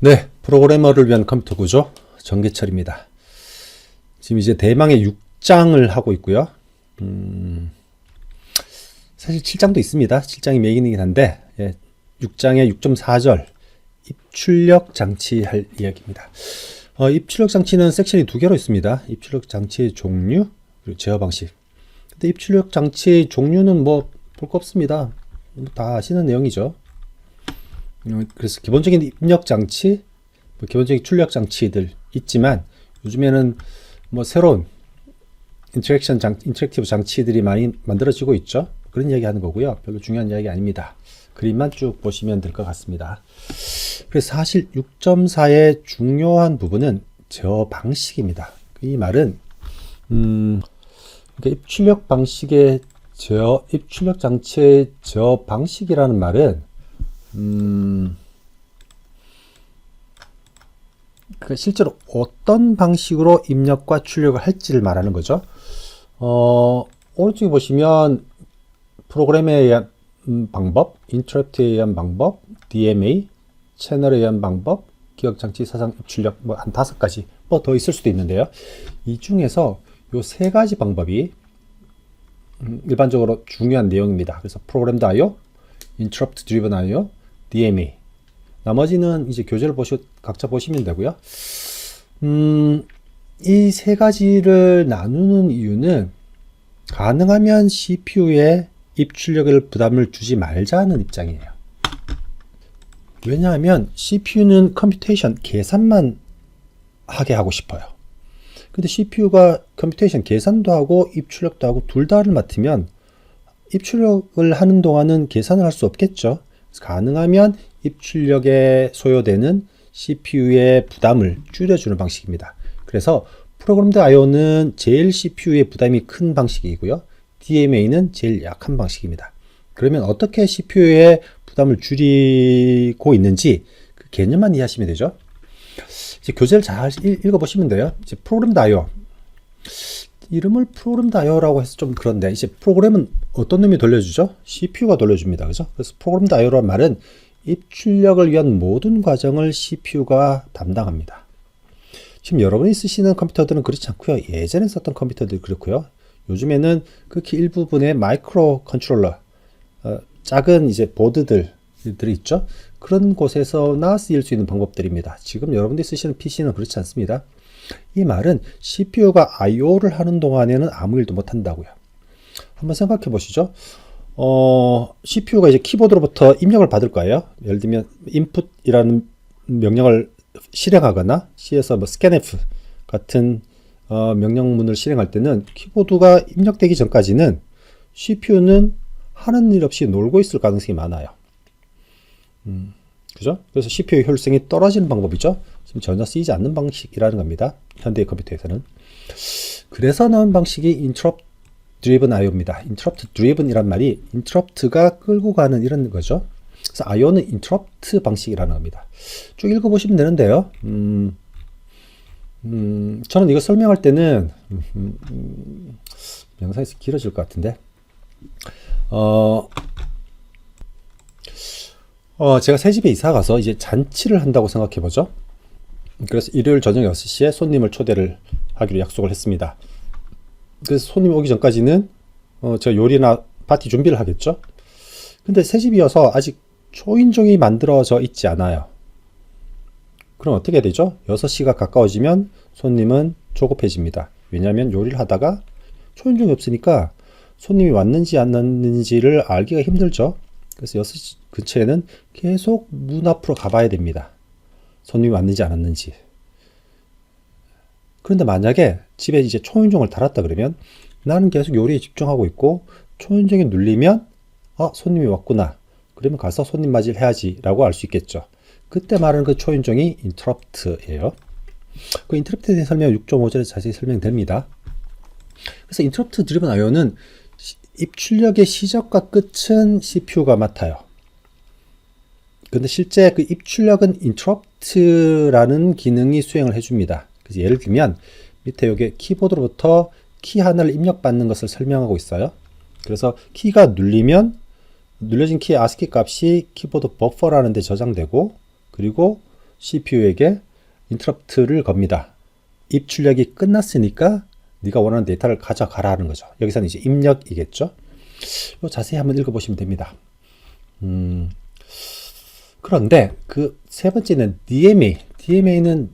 네, 프로그래머를 위한 컴퓨터 구조 정계철입니다. 지금 이제 대망의 6장을 하고 있고요. 사실 7장도 있습니다. 7장이 메인이긴 한데 6장의 6.4절 입출력 장치 할 이야기입니다. 입출력 장치는 섹션이 두 개로 있습니다. 입출력 장치의 종류 그리고 제어 방식. 근데 입출력 장치의 종류는 뭐 볼 거 없습니다. 다 아시는 내용이죠. 그래서 기본적인 입력 장치, 기본적인 출력 장치들 있지만 요즘에는 뭐 새로운 인터랙티브 장치들이 많이 만들어지고 있죠. 그런 이야기 하는 거고요. 별로 중요한 이야기 아닙니다. 그림만 쭉 보시면 될 것 같습니다. 그래서 사실 6.4의 중요한 부분은 제어 방식입니다. 이 말은 입출력 방식의 입출력 장치의 제어 방식이라는 말은 실제로 어떤 방식으로 입력과 출력을 할지를 말하는 거죠. 오른쪽에 보시면 프로그램에 의한 방법, 인터럽트에 의한 방법, DMA, 채널에 의한 방법, 기억장치 사상 입출력 뭐 한 5가지 뭐 더 있을 수도 있는데요. 이 중에서 요 3가지 방법이 일반적으로 중요한 내용입니다. 그래서 프로그램드 I/O, 인터럽트 드리븐 I/O, DMA. 나머지는 이제 교재를 각자 보시면 되고요. 이 3가지를 나누는 이유는 가능하면 CPU에 입출력을 부담을 주지 말자는 입장이에요. 왜냐하면 CPU는 컴퓨테이션, 계산만 하게 하고 싶어요. 근데 CPU가 컴퓨테이션, 계산도 하고 입출력도 하고 둘 다를 맡으면 입출력을 하는 동안은 계산을 할 수 없겠죠. 그래서 가능하면 입출력에 소요되는 CPU의 부담을 줄여주는 방식입니다. 그래서 프로그램드 I/O는 제일 CPU의 부담이 큰 방식이고요. DMA는 제일 약한 방식입니다. 그러면 어떻게 CPU의 부담을 줄이고 있는지 그 개념만 이해하시면 되죠. 이제 교재를 잘 읽어보시면 돼요. 이제 프로그램드 I/O. 이름을 프로그램드 I/O라고 해서 좀 그런데 이제 프로그램은 어떤 놈이 돌려주죠? CPU가 돌려줍니다. 그죠? 그래서 프로그램드 I/O라는 말은 입출력을 위한 모든 과정을 CPU가 담당합니다. 지금 여러분이 쓰시는 컴퓨터들은 그렇지 않고요. 예전에 썼던 컴퓨터들이 그렇고요. 요즘에는 극히 일부분의 마이크로 컨트롤러, 작은 이제 보드들이 있죠. 그런 곳에서나 쓰일 수 있는 방법들입니다. 지금 여러분들이 쓰시는 PC는 그렇지 않습니다. 이 말은 CPU가 I/O를 하는 동안에는 아무 일도 못 한다고요. 한번 생각해 보시죠. CPU가 이제 키보드로부터 입력을 받을 거예요. 예를 들면 input이라는 명령을 실행하거나 C에서 뭐 scanf 같은 명령문을 실행할 때는 키보드가 입력되기 전까지는 CPU는 하는 일 없이 놀고 있을 가능성이 많아요. 그죠? 그래서 CPU 효율성이 떨어지는 방법이죠. 지금 전혀 쓰이지 않는 방식이라는 겁니다. 현대의 컴퓨터에서는. 그래서 나온 방식이 Interrupt Driven I/O입니다. Interrupt Driven이란 말이 Interrupt가 끌고 가는 이런 거죠. 그래서 I/O는 Interrupt 방식이라는 겁니다. 쭉 읽어보시면 되는데요. 저는 이거 설명할 때는 영상에서 길어질 것 같은데 제가 새 집에 이사 가서 이제 잔치를 한다고 생각해 보죠. 그래서 일요일 저녁 6시에 손님을 초대를 하기로 약속을 했습니다. 그래서 손님 오기 전까지는 제가 요리나 파티 준비를 하겠죠. 근데 새 집이어서 아직 초인종이 만들어져 있지 않아요. 그럼 어떻게 되죠? 6시가 가까워지면 손님은 조급해집니다. 왜냐하면 요리를 하다가 초인종이 없으니까 손님이 왔는지 안 왔는지를 알기가 힘들죠. 그래서 6시 근처에는 계속 문 앞으로 가봐야 됩니다. 손님이 왔는지 안 왔는지. 그런데 만약에 집에 이제 초인종을 달았다 그러면 나는 계속 요리에 집중하고 있고 초인종이 눌리면 손님이 왔구나. 그러면 가서 손님 맞이를 해야지 라고 알 수 있겠죠. 그때 말하는 그 초인종이 인터럽트예요. 그 인터럽트에 대한 설명은 6.5절에 자세히 설명됩니다. 그래서 인터럽트 드리븐 I/O는 입출력의 시작과 끝은 CPU가 맡아요. 근데 실제 그 입출력은 interrupt라는 기능이 수행을 해줍니다. 그래서 예를 들면 밑에 여기 키보드로부터 키 하나를 입력받는 것을 설명하고 있어요. 그래서 키가 눌려진 키의 ASCII 값이 키보드 버퍼라는 데 저장되고, 그리고 CPU에게 인터럽트를 겁니다. 입출력이 끝났으니까 네가 원하는 데이터를 가져가라 하는 거죠. 여기서는 이제 입력이겠죠. 자세히 한번 읽어보시면 됩니다. 그런데 그 세 번째는 DMA. DMA는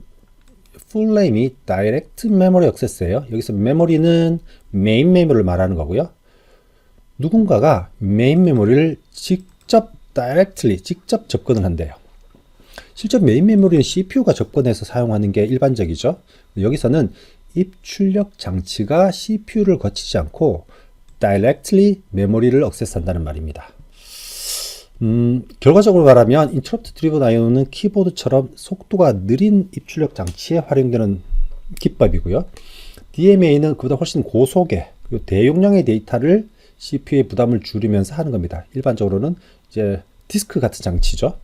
full name이 Direct Memory Access예요. 여기서 메모리는 메인 메모리를 말하는 거고요. 누군가가 메인 메모리를 직접 접근을 한대요. 실제 메인 메모리는 CPU가 접근해서 사용하는 게 일반적이죠. 여기서는 입출력 장치가 CPU를 거치지 않고 directly 메모리를 액세스한다는 말입니다. 결과적으로 말하면 Interrupt Driven IO는 키보드처럼 속도가 느린 입출력 장치에 활용되는 기법이고요. DMA는 그보다 훨씬 고속의 그리고 대용량의 데이터를 CPU의 부담을 줄이면서 하는 겁니다. 일반적으로는 이제 디스크 같은 장치죠.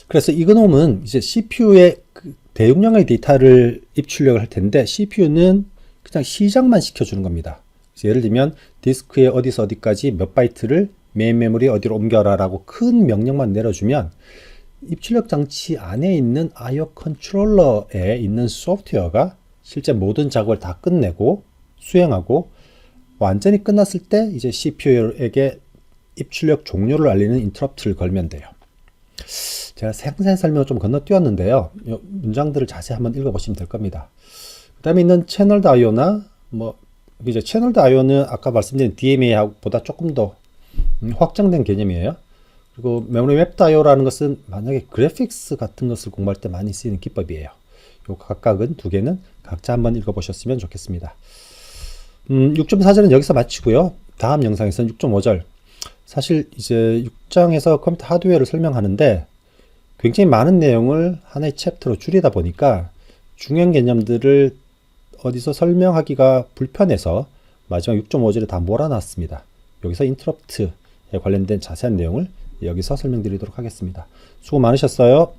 그래서 이그놈은 이제 CPU의 그 대용량의 데이터를 입출력을 할 텐데 CPU는 그냥 시작만 시켜주는 겁니다. 예를 들면 디스크에 어디서 어디까지 몇 바이트를 메인 메모리 어디로 옮겨라 라고 큰 명령만 내려주면 입출력 장치 안에 있는 IO 컨트롤러에 있는 소프트웨어가 실제 모든 작업을 다 끝내고 수행하고 완전히 끝났을 때 이제 CPU에게 입출력 종료를 알리는 인터럽트를 걸면 돼요. 제가 상세한 설명을 좀 건너뛰었는데요. 이 문장들을 자세히 한번 읽어보시면 될 겁니다. 그 다음에 있는 채널드 IO나 이제 채널드 IO는 아까 말씀드린 DMA보다 조금 더 확장된 개념이에요. 그리고 메모리 맵드 IO라는 것은 만약에 그래픽스 같은 것을 공부할 때 많이 쓰이는 기법이에요. 요 각각은 두 개는 각자 한번 읽어보셨으면 좋겠습니다. 6.4절은 여기서 마치고요. 다음 영상에서는 6.5절. 사실 이제 6장에서 컴퓨터 하드웨어를 설명하는데 굉장히 많은 내용을 하나의 챕터로 줄이다 보니까 중요한 개념들을 어디서 설명하기가 불편해서 마지막 6.5절에 다 몰아놨습니다. 여기서 인터럽트에 관련된 자세한 내용을 여기서 설명드리도록 하겠습니다. 수고 많으셨어요.